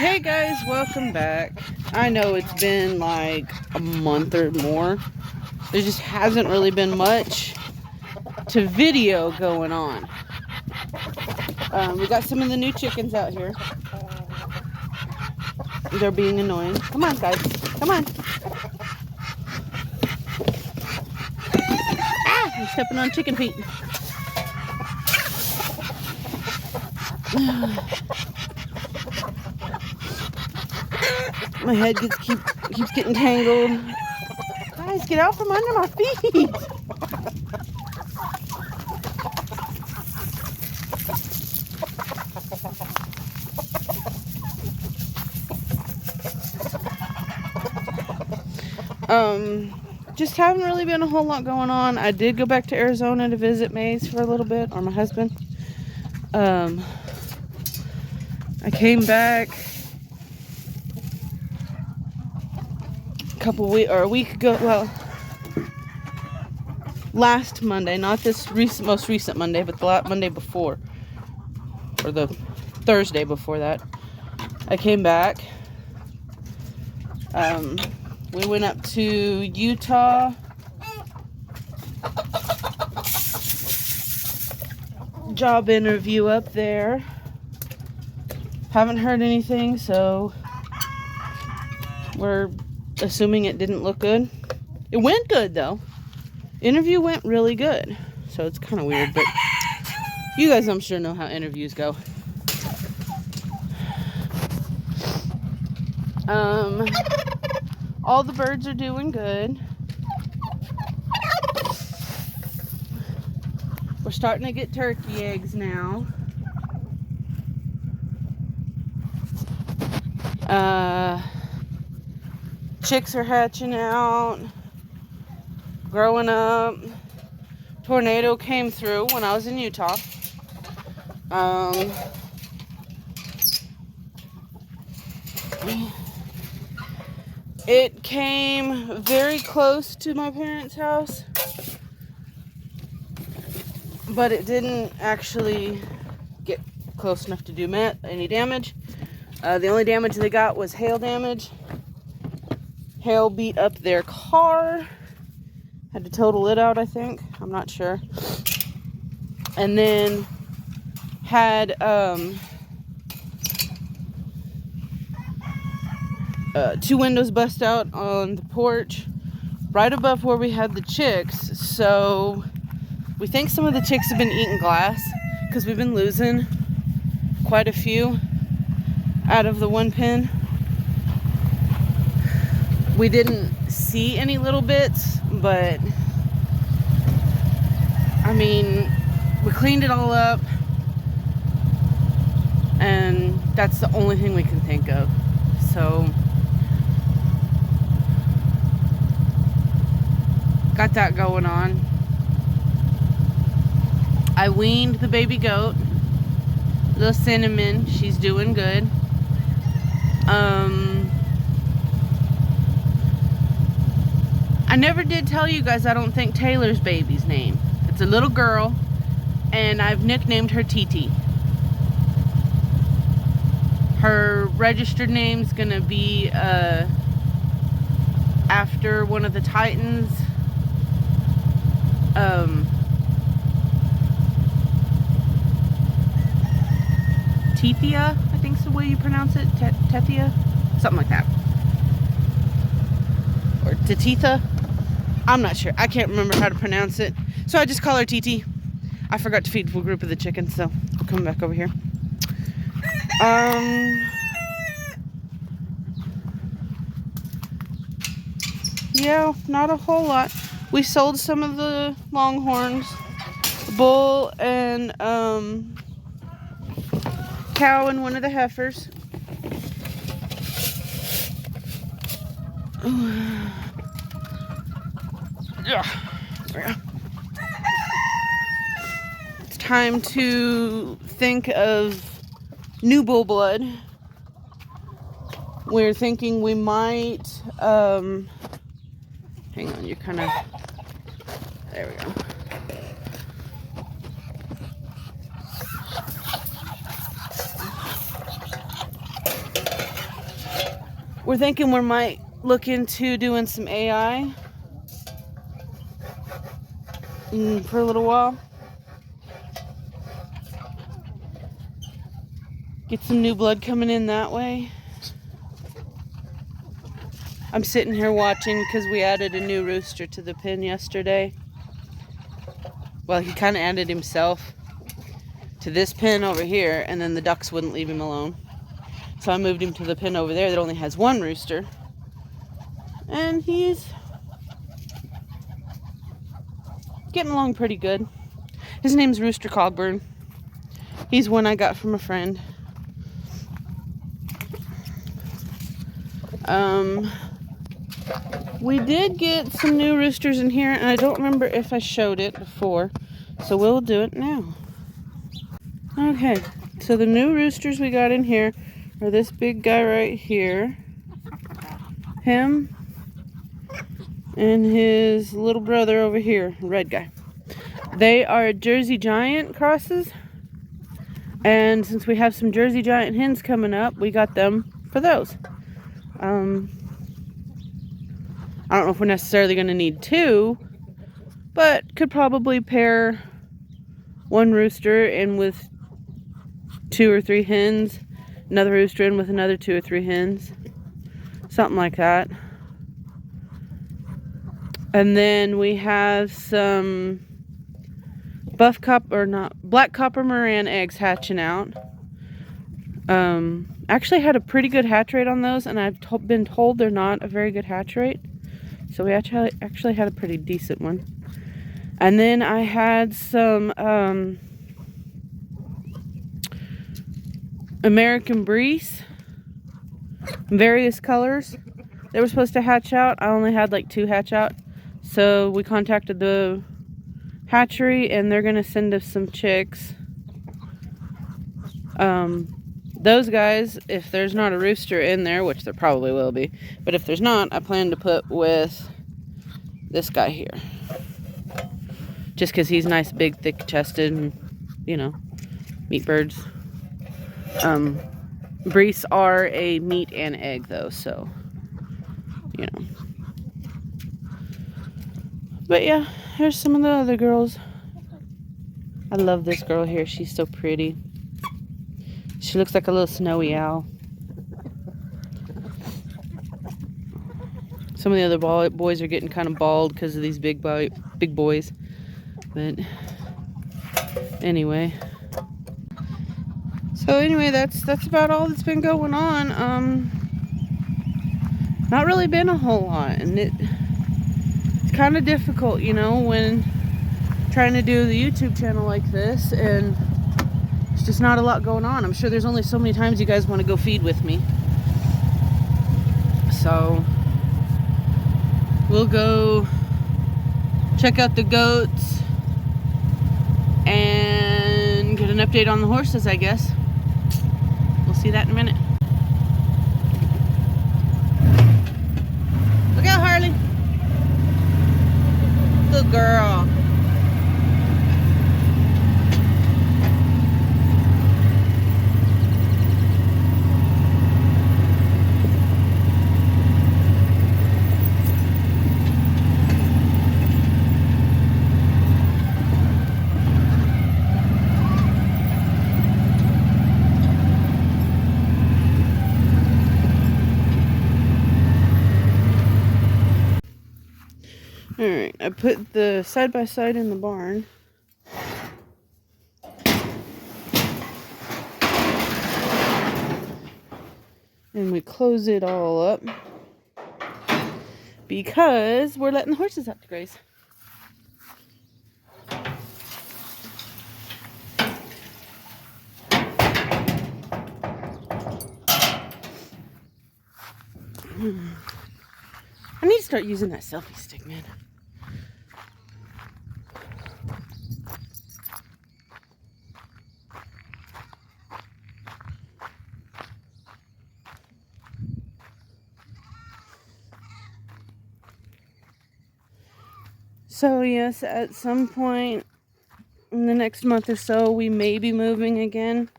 Hey guys, welcome back. I know it's been like a month or more. There just hasn't really been much to video going on. We got some of the new chickens out here. They're being annoying. Come on, guys. Come on. Ah, I'm stepping on chicken feet. My head keeps getting tangled. Guys, get out from under my feet. Just haven't really been a whole lot going on. I did go back to Arizona to visit Maze for a little bit, or my husband. I came back a week ago. Well, last Monday, not this most recent Monday, but the Monday before, or the Thursday before that. I came back. We went up to Utah. Job interview up there. Haven't heard anything, so we're assuming it didn't look good. It went good though. Interview went really good. So it's kind of weird, but you guys I'm sure know how interviews go. All the birds are doing good. We're starting to get turkey eggs now. Chicks are hatching out, growing up. Tornado came through when I was in Utah. It came very close to my parents' house, but it didn't actually get close enough to do any damage. The only damage they got was hail damage. Hail beat up their car. Had to total it out, I think. I'm not sure. And then had two windows bust out on the porch right above where we had the chicks. So we think some of the chicks have been eating glass because we've been losing quite a few out of the one pen. We didn't see any little bits, but I mean, we cleaned it all up, and that's the only thing we can think of. So got that going on. I weaned the baby goat, little Cinnamon. She's doing good. I never did tell you guys, I don't think, Taylor's baby's name. It's a little girl, and I've nicknamed her TT. Her registered name's gonna be after one of the Titans. Tethia, I think's the way you pronounce it. Tethia? Something like that. Or Tetitha? I'm not sure. I can't remember how to pronounce it. So I just call her TT. I forgot to feed a group of the chickens, so I'll come back over here. Yeah, not a whole lot. We sold some of the longhorns, bull and cow and one of the heifers. It's time to think of new bull blood. We're thinking we might hang on, you're kind of there we go. We're thinking we might look into doing some AI for a little while. Get some new blood coming in that way. I'm sitting here watching because we added a new rooster to the pen yesterday. Well, he kind of added himself to this pen over here, and then the ducks wouldn't leave him alone. So I moved him to the pen over there that only has one rooster. And he's getting along pretty good. His name's Rooster Cogburn. He's one I got from a friend. We did get some new roosters in here, and I don't remember if I showed it before, so we'll do it now. Okay, so the new roosters we got in here are this big guy right here, him, and his little brother over here, red guy. They are Jersey Giant crosses, and since we have some Jersey Giant hens coming up, we got them for those. I don't know if we're necessarily going to need two, but could probably pair one rooster in with 2 or 3 hens, another rooster in with another 2 or 3 hens, something like that. And then we have some black copper Moran eggs hatching out. Actually had a pretty good hatch rate on those, and I've been told they're not a very good hatch rate. So we actually had a pretty decent one. And then I had some American Breeze, various colors. They were supposed to hatch out. I only had like 2 hatch out. So we contacted the hatchery, and they're going to send us some chicks. Those guys, if there's not a rooster in there, which there probably will be, but if there's not, I plan to put with this guy here. Just because he's nice, big, thick-chested, and, you know, meat birds. Brees are a meat and egg, though, so, you know. But, yeah, here's some of the other girls. I love this girl here. She's so pretty. She looks like a little snowy owl. Some of the other boys are getting kind of bald because of these big boys. But anyway. So anyway, that's about all that's been going on. Not really been a whole lot, and it's kind of difficult, you know, when trying to do the YouTube channel like this, and it's just not a lot going on. I'm sure there's only so many times you guys want to go feed with me. So we'll go check out the goats and get an update on the horses, I guess. We'll see that in a minute. Look out, Harley. Good girl. Alright, I put the side-by-side in the barn. And we close it all up because we're letting the horses out to graze. I need to start using that selfie stick, man. So yes, at some point in the next month or so, we may be moving again.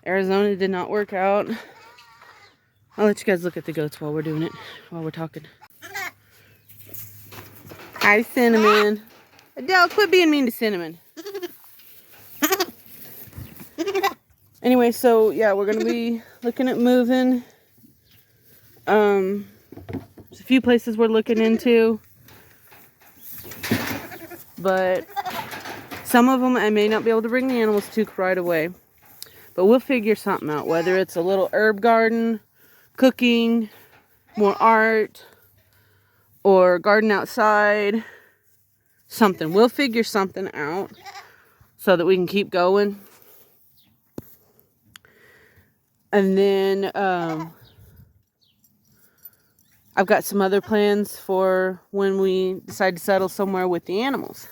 Arizona did not work out. I'll let you guys look at the goats while we're doing it, while we're talking. Hi, Cinnamon. Adele, quit being mean to Cinnamon. Anyway, so yeah, we're gonna be looking at moving. There's a few places we're looking into, but some of them I may not be able to bring the animals to right away. But we'll figure something out, whether it's a little herb garden, cooking, more art, or garden outside, something. We'll figure something out so that we can keep going. And then I've got some other plans for when we decide to settle somewhere with the animals.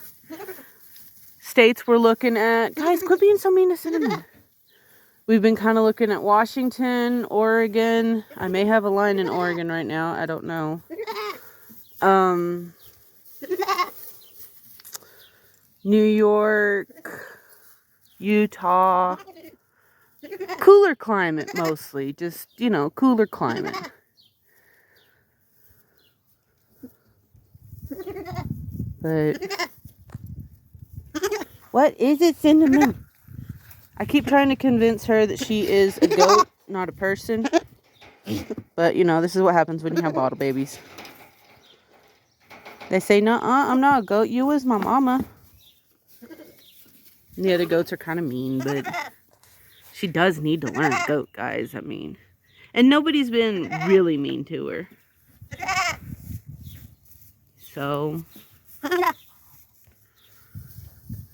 States we're looking at. Guys, quit being so mean to Cinnamon. We've been kind of looking at Washington, Oregon. I may have a line in Oregon right now. I don't know. New York, Utah. Cooler climate mostly. Just, you know, cooler climate. But what is it, Cinnamon? I keep trying to convince her that she is a goat, not a person. But, you know, this is what happens when you have bottle babies. They say, "Nuh-uh, I'm not a goat. You was my mama." And the other goats are kind of mean, but she does need to learn goat, guys. I mean, and nobody's been really mean to her. So,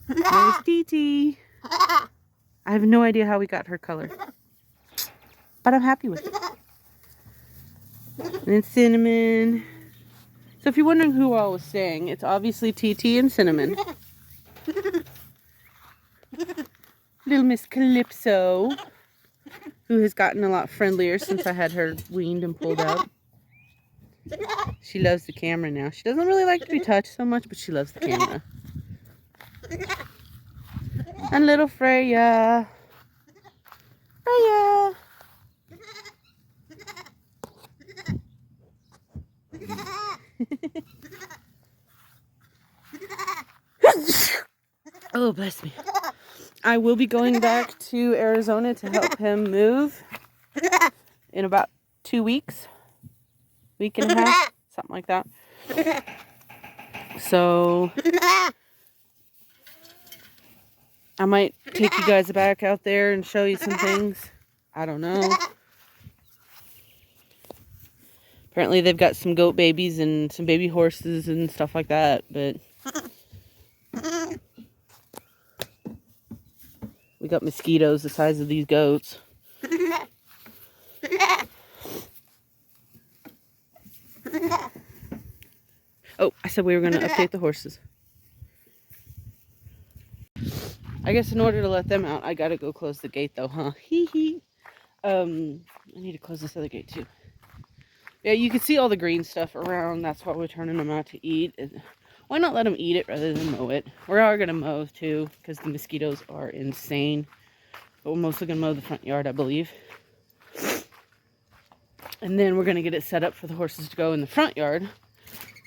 there's TT. I have no idea how we got her color, but I'm happy with it. And then Cinnamon. So if you're wondering who I was saying, it's obviously TT and Cinnamon. Little Miss Calypso, who has gotten a lot friendlier since I had her weaned and pulled out. She loves the camera now. She doesn't really like to be touched so much, but she loves the camera. And little Freya. Freya. Oh, bless me. I will be going back to Arizona to help him move in about 2 weeks. Week and a half, something like that. So I might take you guys back out there and show you some things. I don't know. Apparently they've got some goat babies and some baby horses and stuff like that, but we got mosquitoes the size of these goats. Oh, I said we were going to update the horses. I guess in order to let them out, I got to go close the gate though, huh? Hee hee. I need to close this other gate too. Yeah, you can see all the green stuff around. That's why we're turning them out to eat. Why not let them eat it rather than mow it? We are going to mow too, because the mosquitoes are insane. But we're mostly going to mow the front yard, I believe. And then we're going to get it set up for the horses to go in the front yard.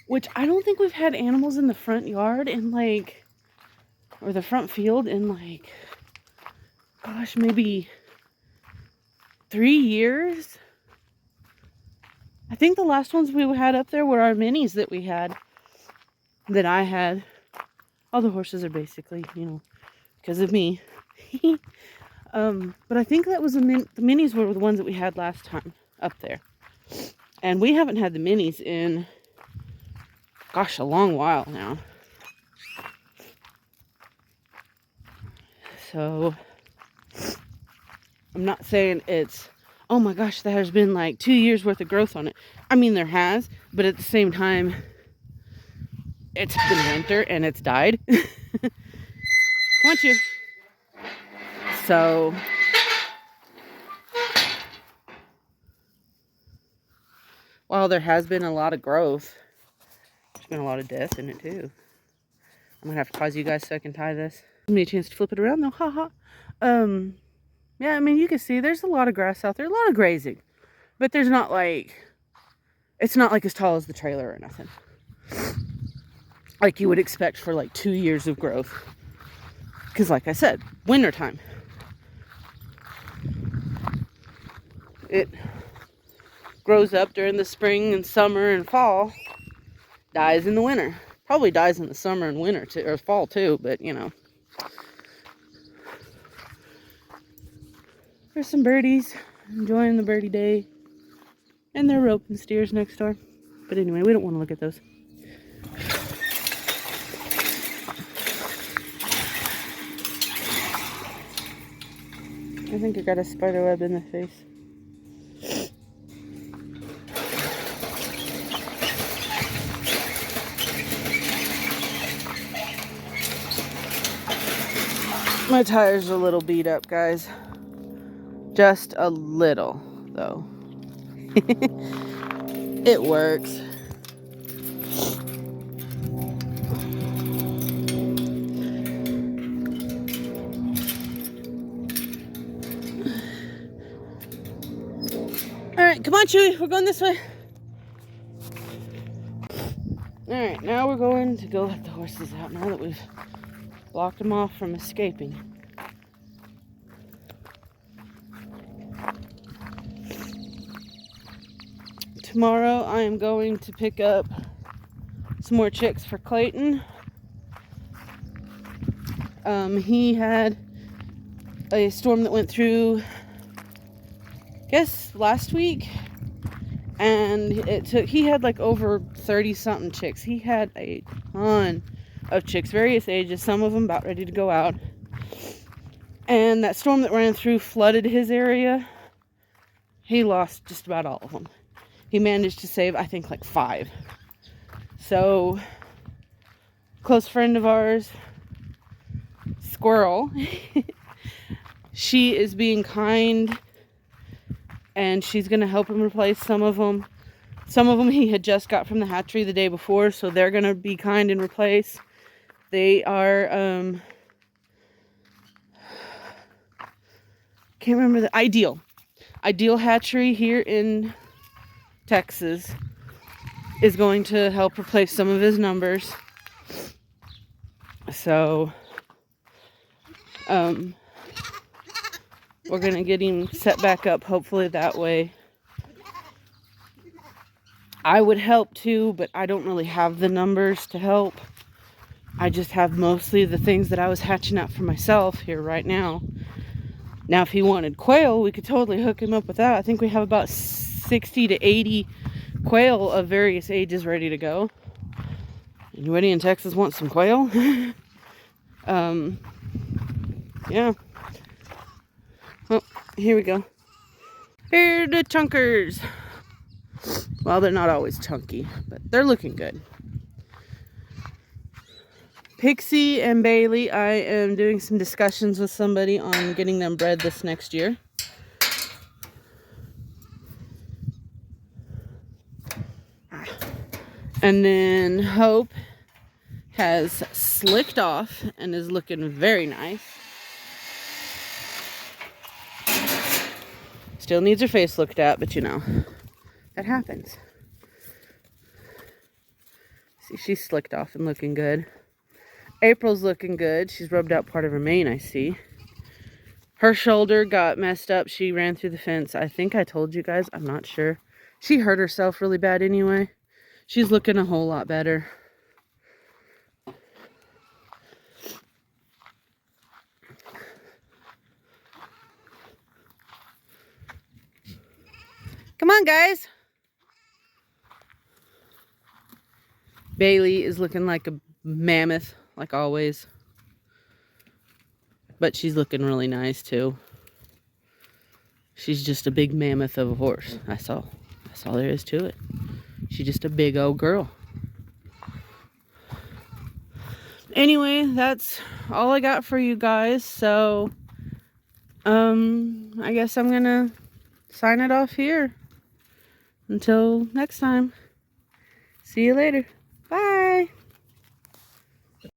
Which I don't think we've had animals in the front yard in like, or the front field in like, gosh, maybe 3 years. I think the last ones we had up there were our minis that we had, that I had. All the horses are basically, you know, because of me. But I think that was the minis were the ones that we had last time up there. And we haven't had the minis in, gosh, a long while now. So, I'm not saying it's, oh my gosh, there's been like 2 years worth of growth on it. I mean, there has, but at the same time, it's been winter and it's died. Come on, you. So, while there has been a lot of growth, there's been a lot of death in it too. I'm gonna have to pause you guys so I can tie this. Give me a chance to flip it around though, haha. Yeah, I mean, you can see there's a lot of grass out there, a lot of grazing. But there's not like, it's not like as tall as the trailer or nothing. Like you would expect for like 2 years of growth. Because like I said, wintertime. It grows up during the spring and summer and fall, dies in the winter. Probably dies in the summer and winter too, or fall too, but you know. There's some birdies enjoying the birdie day. And they're roping steers next door. But anyway, we don't want to look at those. I think I got a spider web in the face. My tires are a little beat up, guys. Just a little, though. It works. Alright, come on, Chewy. We're going this way. Alright, now we're going to go let the horses out now that we've blocked them off from escaping. Tomorrow I am going to pick up some more chicks for Clayton. He had a storm that went through, I guess, last week. And he had like over 30 something chicks. He had a ton of chicks, various ages, some of them about ready to go out. And that storm that ran through flooded his area. He lost just about all of them. He managed to save, I think, like 5. So, close friend of ours, Squirrel, she is being kind, and she's going to help him replace some of them. Some of them he had just got from the hatchery the day before, so they're going to be kind and replace. They are, can't remember the, Ideal Hatchery here in Texas is going to help replace some of his numbers. So, we're going to get him set back up, hopefully that way. I would help too, but I don't really have the numbers to help. I just have mostly the things that I was hatching out for myself here right now. Now, if he wanted quail, we could totally hook him up with that. I think we have about 60 to 80 quail of various ages ready to go. Anybody in Texas want some quail? Yeah. Oh, here we go. Here are the chunkers. Well, they're not always chunky, but they're looking good. Pixie and Bailey, I am doing some discussions with somebody on getting them bred this next year. And then Hope has slicked off and is looking very nice. Still needs her face looked at, but you know, that happens. See, she's slicked off and looking good. April's looking good. She's rubbed out part of her mane, I see. Her shoulder got messed up. She ran through the fence. I think I told you guys. I'm not sure. She hurt herself really bad anyway. She's looking a whole lot better. Come on, guys. Bailey is looking like a mammoth, like always. But she's looking really nice, too. She's just a big mammoth of a horse. That's all there is to it. She's just a big old girl. Anyway, that's all I got for you guys. So, I guess I'm gonna sign it off here. Until next time. See you later. Bye.